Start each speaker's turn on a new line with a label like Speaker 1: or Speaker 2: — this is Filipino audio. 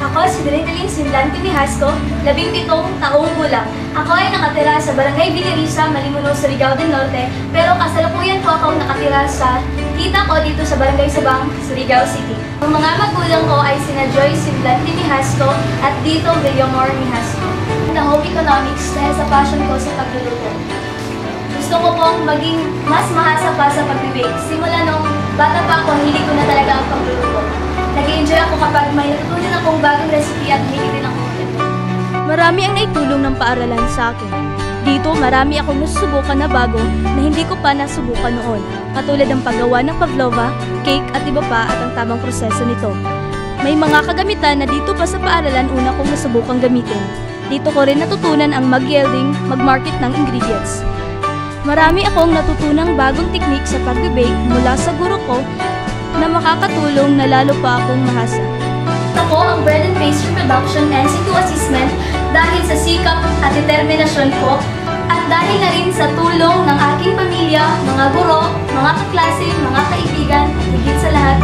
Speaker 1: Ako si Drinelin Sinlante Mihasco, 17 taong gulang. Ako ay nakatira sa Barangay Binirisa, Malimuno, Surigao del Norte, pero kasalukuyan po ako nakatira sa tita ko dito sa Barangay Sabang, Surigao City. Ang mga magulang ko ay sina Joy Sinlante Mihasco at Dito Villamor Mihasco. Na home economics dahil sa passion ko sa pagluluto. Gusto ko pong maging mas mahasa pa sa pag-bake. Simula nung bata pa ako, hilig ko na talaga ang pagluluto. Nag-enjoy ako kapag may natutunan akong bagong recipe at hilig din ako.
Speaker 2: Marami ang naitulong ng paaralan sa akin. Dito, marami akong nasusubukan na bago na hindi ko pa nasubukan noon. Katulad ng paggawa ng pavlova, cake at iba pa at ang tamang proseso nito. May mga kagamitan na dito pa sa paaralan una kong nasubukang gamitin. Dito ko rin natutunan ang mag-yielding, mag-market ng ingredients. Marami akong natutunang bagong teknik sa pag-bake mula sa guro ko na makakatulong na lalo pa akong mahasa.
Speaker 1: Ako ang bread and pastry production NC2 assessment dahil sa sikap at determinasyon ko at dahil na rin sa tulong ng aking pamilya, mga guro, mga kaklase, mga kaibigan at higit sa lahat